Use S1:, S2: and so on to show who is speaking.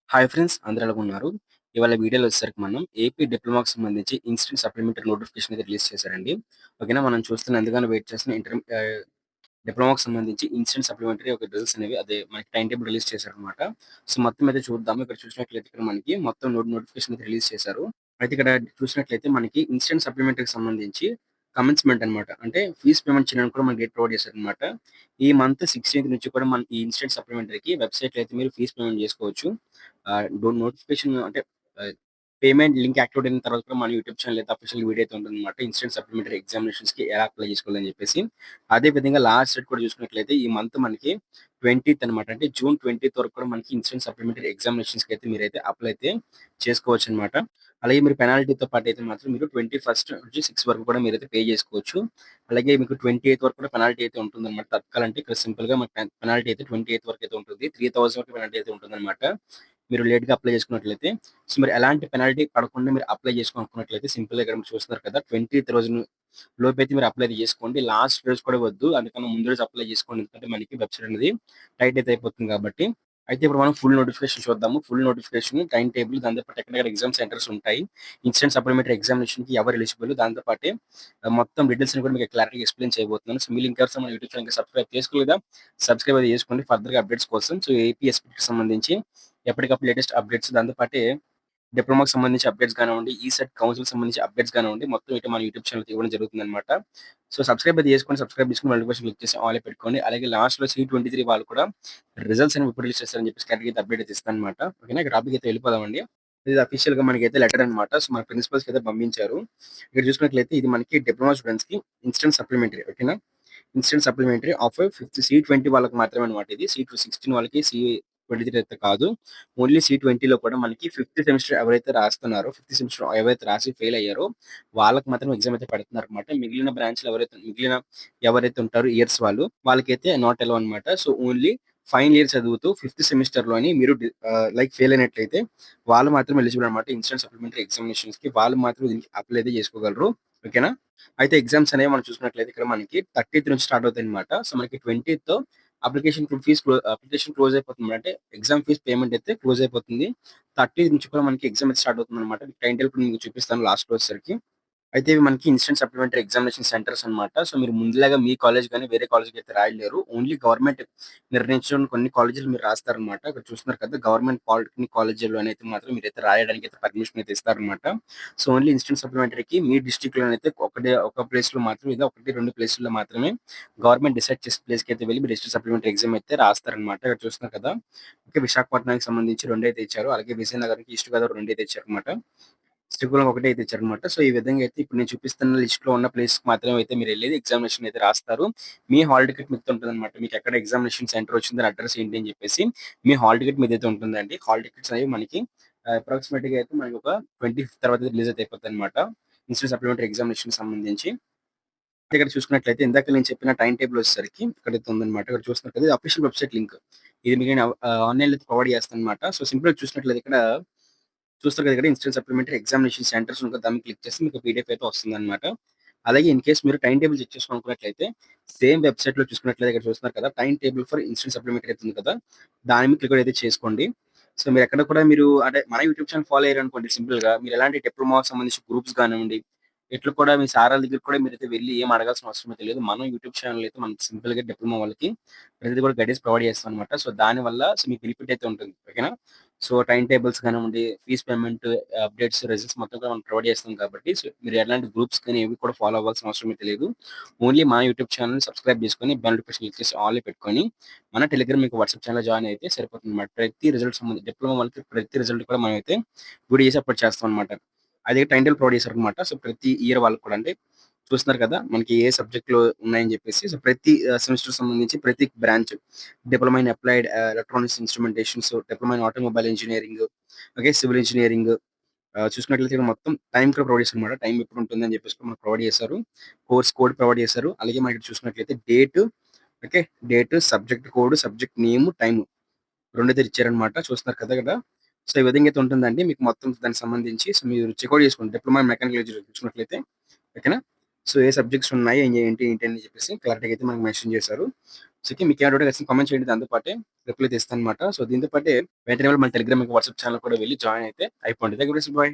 S1: Hi friends అందరూ ఎలాగున్నారు? ఇవాళ వీడియోలో వచ్చేసరికి మనం ఏపీ డిప్లొమాకి సంబంధించి ఇన్స్టెంట్ సప్లిమెంటరీ నోటిఫికేషన్ అయితే రిలీజ్ చేశారండి. ఓకేనా? మనం చూస్తున్న ఎంతగానో వెయిట్ చేస్తున్న డిప్లొమాకి సంబంధించి ఇన్స్టెంట్ సప్లిమెంటరీ ఒక రిజల్ట్స్ అనేవి అదే మనకి టైమ్ టేబుల్ రిలీజ్ చేశారనమాట. సో, మొత్తం అయితే చూద్దాము. ఇక్కడ చూసినట్లయితే ఇక్కడ మనకి మొత్తం నోటిఫికేషన్ అయితే రిలీజ్ చేశారు. అయితే ఇక్కడ చూసినట్లయితే మనకి ఇన్స్టెంట్ సప్లిమెంటరీకి సంబంధించి కమెన్స్‌మెంట్ అనమాట. అంటే ఫీజ్ పేమెంట్ చేయడానికి కూడా మనకి డేట్ ప్రొవైడ్ చేశారనమాట. ఈ మంత్ 16థ్ నుంచి కూడా మన ఈ ఇన్స్టెంట్ సప్లిమెంటరీకి వెబ్‌సైట్‌లో అయితే మీరు ఫీజ్ పేమెంట్ చేసుకోవచ్చు. నోటిఫికేషన్ అంటే ఆహ్, పేమెంట్ లింక్ యాక్టివేట్ అయిన తర్వాత కూడా మన యూట్యూబ్ ఛానెల్ అయితే అఫీషియల్ వీడియో అయితే ఉంటుందన్నమాట. ఇన్స్టెంట్ సప్లిమెంటరీ ఎగ్జామినేషన్స్‌కి ఎలా అప్లై చేసుకోవాలని చెప్పేసి. అదే విధంగా లాస్ట్ డేట్ కూడా చూసుకున్నట్లయితే ఈ మంత్ మనకి 20థ్ అనమాట. అంటే జూన్ 20థ్ వరకు కూడా మనకి ఇన్స్టెంట్ సప్లిమెంటరీ ఎగ్జామినేషన్స్‌కి అయితే మీరైతే అప్లై అయితే చేసుకోవచ్చనమాట. అలాగే మీరు పెనాల్టీతో పాటయితే మాత్రం మీరు 21 నుంచి 6 వరకు కూడా మీరైతే పే చేసుకోవచ్చు. అలాగే మీకు 28 వరకు కూడా పెనాల్టీ అయితే ఉంటుందన్నమాట. తత్కాలంటే ఇక్కడ సింపుల్‌గా మనకు పెనాల్టీ అయితే 28 వరకు అయితే ఉంటుంది. 3000 వరకు పెనాల్టీ అయితే ఉంటుందన్నమాట. మీరు లేట్‌గా అప్లై చేసుకున్నట్లయితే. సో, మీరు ఎలాంటి పెనాల్టీ పడకుండా మీరు అప్లై చేసుకోవాలనుకున్నట్లయితే సింపుల్‌గా ఇక్కడ మీరు చూస్తున్నారు కదా! 20థ్ రోజున లోపైతే మీరు అప్లై అయితే చేసుకోండి. లాస్ట్ రోజు కూడా వద్దు. అందుకని ముందు రోజు అప్లై చేసుకోండి. ఎందుకంటే మనకి వెబ్‌సైట్ అనేది టైట్ అయితే అయిపోతుంది కాబట్టి. అయితే ఇప్పుడు మనం ఫుల్ నోటిఫికేషన్ చూద్దాము. ఫుల్ నోటిఫికేషన్, టైమ్ టేబుల్ దాంతో పాటు ఎక్కడెక్కడ ఎగ్జామ్ సెంటర్స్ ఉంటాయి. ఇన్స్టెంట్ సప్లిమెంటరీ ఎగ్జామినేషన్‌కి ఎవరు ఎలిజిబుల్ దాంతో పాటే మొత్తం డీటెయిల్స్‌ని కూడా మీకు క్లారిటీగా ఎక్స్‌ప్లెయిన్ చేయబోతున్నాను. సో, మీరు ఇంకెవరైనా మన యూట్యూబ్ ఛానెల్‌కి సబ్స్క్రైబ్ చేసుకోలేదా? సబ్స్క్రైబ్ అయితే చేసుకోండి. ఫర్దర్‌గా అప్డేట్స్ కోసం. సో, ఏపీఎస్‌కి సంబంధించి ఎప్పటికప్పుడు లేటెస్ట్ అప్డేట్స్ దాంతో పాటే డిప్లొమాకి సంబంధించి అప్డేట్స్ గానివ్వండి, ఈసెట్ కౌన్సిల్‌కి సంబంధించి అప్డేట్స్ గానివ్వండి, మొత్తం ఇటు మన యూట్యూబ్ ఛానెల్‌కి ఇవ్వడం జరుగుతుందనమాట. సో, సబ్స్క్రైబ్ అయితే చేసుకోండి. సబ్స్క్రైబ్ చేసుకొని నోటిఫికేషన్ క్లిక్ చేసి ఆల్ పెట్టుకోండి. అలాగే లాస్ట్‌లో C23 వాళ్ళు కూడా రిజల్ట్స్ అనేవి ఎప్పుడు రిలీజ్ చేస్తారని చెప్పేసి క్లారిటీగా అయితే అప్డేట్ అయితే ఇస్తాననమాట. ఓకేనా? ఇక టాపిక్ అయితే వెళ్ళిపోదామండి. ఇది అఫీషియల్‌గా మనకైతే లెటర్ అనమాట. సో, మన ప్రిన్సిపల్స్‌కి అయితే పంపించారు. ఇక్కడ చూసుకున్నట్లయితే ఇది మనకి డిప్లొమా స్టూడెంట్స్‌కి ఇన్స్టెంట్ సప్లిమెంటరీ ఓకేనా? Instant supplementary of fifth C20 వాళ్ళకి మాత్రమే అన్నమాట ఇది. C16 వాళ్ళకి, C23 అయితే కాదు. ఓన్లీ C20లో కూడా మనకి ఫిఫ్త్ సెమిస్టర్ ఎవరైతే రాస్తున్నారో, ఫిఫ్త్ సెమిస్టర్ ఎవరైతే రాసి ఫెయిల్ అయ్యారో, వాళ్ళకి మాత్రం ఎగ్జామ్ అయితే పెడుతున్నారన్నమాట. మిగిలిన బ్రాంచ్‌లు ఎవరైతే ఉంటారో ఇయర్స్ వాళ్ళకైతే నాట్ అలౌ అన్నమాట. సో, ఓన్లీ ఫైనల్ ఇయర్ చదువుతూ ఫిఫ్త్ సెమిస్టర్‌లోని మీరు లైక్ ఫెయిల్ అయినట్లయితే వాళ్ళు మాత్రం ఎలిజిబుల్ అన్నమాట. ఇన్స్టెంట్ సప్లిమెంటరీ ఎగ్జామినేషన్స్‌కి వాళ్ళు మాత్రం దీనికి అప్లై అయితే చేసుకోగలరు. ఓకేనా? అయితే ఎగ్జామ్స్ అనేవి మనం చూసుకున్నట్లయితే ఇక్కడ మనకి 30థ్ నుంచి స్టార్ట్ అవుతాయన్నమాట. సో, మనకి 20థ్ అప్లికేషన్ క్లోజ్ అయిపోతుంది. అంటే ఎగ్జామ్ ఫీజ్ పేమెంట్ అయితే క్లోజ్ అయిపోతుంది. 30 నుంచి కూడా మనకి ఎగ్జామ్ అయితే స్టార్ట్ అవుతుందన్నమాట. టైమ్ టేబుల్ ఇప్పుడు మీకు చూపిస్తాను లాస్ట్‌లో వచ్చేసరికి. అయితే ఇవి మనకి ఇన్స్టెంట్ సప్లిమెంటరీ ఎగ్జామినేషన్ సెంటర్స్ అన్నమాట. సో, మీరు ముందులాగా మీ కాలేజ్ గాని, వేరే కాలేజ్‌కి అయితే రాయలేరు. ఓన్లీ గవర్నమెంట్ నిర్ణయించిన కొన్ని కాలేజీలు మీరు రాస్తారన్నమాట. ఇక్కడ చూస్తున్నారు కదా! గవర్నమెంట్ పాలిటెక్నిక్ కాలేజీలోనైతే మాత్రం మీరైతే రాయడానికైతే పర్మిషన్ అయితే ఇస్తారన్నమాట. సో, ఓన్లీ ఇన్స్టెంట్ సప్లిమెంటరీకి మీ డిస్ట్రిక్ట్‌లోనైతే ఒక ప్లేస్‌లో మాత్రం లేదా 1, 2 ప్లేసుల్లో మాత్రమే గవర్నమెంట్ డిసైడ్ చేసిన ప్లేస్‌కైతే వెళ్లి మీరు ఇన్స్టెంట్ సప్లిమెంటరీ ఎగ్జామ్ అయితే రాస్తారన్నమాట. ఇక్కడ చూస్తున్నారు కదా! ఓకే. విశాఖపట్నానికి సంబంధించి 2 అయితే ఇచ్చారు. అలాగే విజయనగరంకి, ఈస్ట్ గోదావరి 2 అయితే ఇచ్చారన్నమాట. శ్రీకాకుళం ఒకటే అయితే ఇచ్చారనమాట. సో, ఈ విధంగా అయితే ఇప్పుడు నేను చూపిస్తున్న లిస్ట్‌లో ఉన్న ప్లేస్‌కి మాత్రమే అయితే మీరెళ్లేది ఎగ్జామినేషన్ అయితే రాస్తారు. మీ హాల్ టికెట్ మీతో ఉంటదనమాట. మీకెక్కడ ఎగ్జామినేషన్ సెంటర్ వచ్చింది, దాని అడ్రెస్ ఏంటి అని చెప్పేసి మీ హాల్ టికెట్ మీదైతే ఉంటుందండి. హాల్ టికెట్స్ అనేవి మనకి అప్రాక్సిమేట్‌గా అయితే మనకి ఒక 25థ్ తర్వాత రిలీజ్ అయితే అయిపోతాయనమాట. ఇన్స్టెంట్ సప్లిమెంటరీ ఎగ్జామినేషన్‌కి సంబంధించి. ఇక్కడ చూసుకున్నట్లయితే ఇందాక నేను చెప్పిన టైమ్ టేబుల్ వచ్చేసరికి ఇక్కడైతే ఉందనమాట. ఇక్కడ చూస్తున్నారు కదా! ఇది అఫీషియల్ వెబ్‌సైట్ లింక్. ఇది మీకు నేను ఆన్‌లైన్‌లో అయితే ప్రొవైడ్ చేస్తాననమాట. సో, సింపుల్‌గా చూసినట్లయితే ఇక్కడ చూస్తారు కదా! ఇక్కడ ఇన్‌స్టెంట్ సప్లిమెంటరీ ఎగ్జామినేషన్ సెంటర్స్ ఉంటది. దాన్ని క్లిక్ చేస్తే మీకు పీడీఎఫ్ అయితే వస్తుందన్నమాట. అలాగే ఇన్ కేస్ మీరు టైమ్ టేబుల్ చెక్ చేసుకోవాలనుకున్నట్లయితే సేమ్ వెబ్‌సైట్‌లో చూసుకున్నట్లయితే ఇక్కడ చూస్తున్నారు కదా! Time table for instant supplementary అయితే ఉంది కదా! దాని మీద క్లిక్ అయితే చేసుకోండి. సో, మీరెక్కడ కూడా మీరు అంటే మన యూట్యూబ్ ఛానెల్ ఫాలో అయ్యారనుకోండి సింపుల్‌గా మీరు ఎలాంటి డిప్లొమాకి సంబంధించిన గ్రూప్స్ గానివ్వండి, ఇట్లు కూడా మీ సారాల దగ్గరికి కూడా మీరైతే వెళ్లి ఏం అడగాల్సిన అవసరం అయితే లేదు. మన యూట్యూబ్ ఛానెల్ అయితే మనకి సింపుల్‌గా డిప్లొమా వాళ్ళకి ప్రతిది కూడా గైడెన్స్ ప్రొవైడ్ చేస్తామన్నమాట. సో, దానివల్ల మీకు బెనిఫిట్ అయితే ఉంటుంది. ఓకేనా? సో, టైమ్ టేబుల్స్ కానివ్వండి, ఫీజ్ పేమెంట్, అప్డేట్స్, రిజల్ట్స్ మొత్తం కూడా మనం ప్రొవైడ్ చేస్తాం కాబట్టి, సో, మీరు ఎలాంటి గ్రూప్స్ కానీ ఏవి కూడా ఫాలో అవ్వాల్సిన అవసరం అయితే లేదు. ఓన్లీ మా యూట్యూబ్ ఛానెల్‌ని సబ్స్క్రైబ్ చేసుకొని, బెల్ నోటిఫికేషన్ క్లిక్ చేసి ఆల్‌లో పెట్టుకొని, మన టెలిగ్రామ్ మీకు వాట్సాప్ ఛానెల్‌లో జాయిన్ అయితే సరిపోతుందన్నమాట. ప్రతి రిజల్ట్ డిప్లొమా వాళ్ళకి ప్రతి రిజల్ట్ కూడా మనమైతే వీడియో చేసి అప్‌లోడ్ చేస్తామన్నమాట. అదే టైమ్ టేబుల్ ప్రొవైడ్ చేశారన్నమాట. సో, ప్రతి ఇయర్ వాళ్ళకి కూడా అంటే చూస్తున్నారు కదా! మనకి ఏ సబ్జెక్ట్‌లో ఉన్నాయని చెప్పేసి. సో, ప్రతి సెమిస్టర్‌కి సంబంధించి ప్రతి branch diploma in applied electronics instrumentations, diploma in automobile engineering, okay. Civil engineering చూసుకున్నట్లయితే ఇక్కడ మొత్తం టైమ్ కూడా ప్రొవైడ్ చేశారన్నమాట. టైమ్ ఎప్పుడుంటుందని చెప్పేసి కూడా మనకు ప్రొవైడ్ చేశారు. కోర్స్ కోడ్ ప్రొవైడ్ చేశారు. అలాగే మనకి చూసుకున్నట్లయితే okay. Subject code, subject name, time 2 అయితే ఇచ్చారన్నమాట. చూస్తున్నారు కదా! ఇక్కడ. సో, ఈ విధంగా అయితే ఉంటుందండి. మీకు మొత్తం దానికి సంబంధించి సో, మీరు చెక్ ఔట్ చేసుకోండి. డిప్లొమా ఇన్ మెకానికల్ ఇంజినీరింగ్ చూసుకున్నట్లయితే ఓకేనా? సో, ఏ సబ్జెక్ట్స్ ఉన్నాయి, ఏంటి అని చెప్పేసి క్లారిటీగా అయితే మనకు మెన్షన్ చేశారు. So, okay. మీకేమైనా డౌట్ ఖచ్చితంగా కామెంట్ చేయండి. దాంతో పాటే రిప్లై అయితే ఇస్తానన్నమాట. సో, దీంతో పాటే వెంటనే మన టెలిగ్రామ్ ఇంకా వాట్సాప్ ఛానెల్ కూడా వెళ్లి జాయిన్ అయితే అయిపోండి. Thank you friends. బాయ్.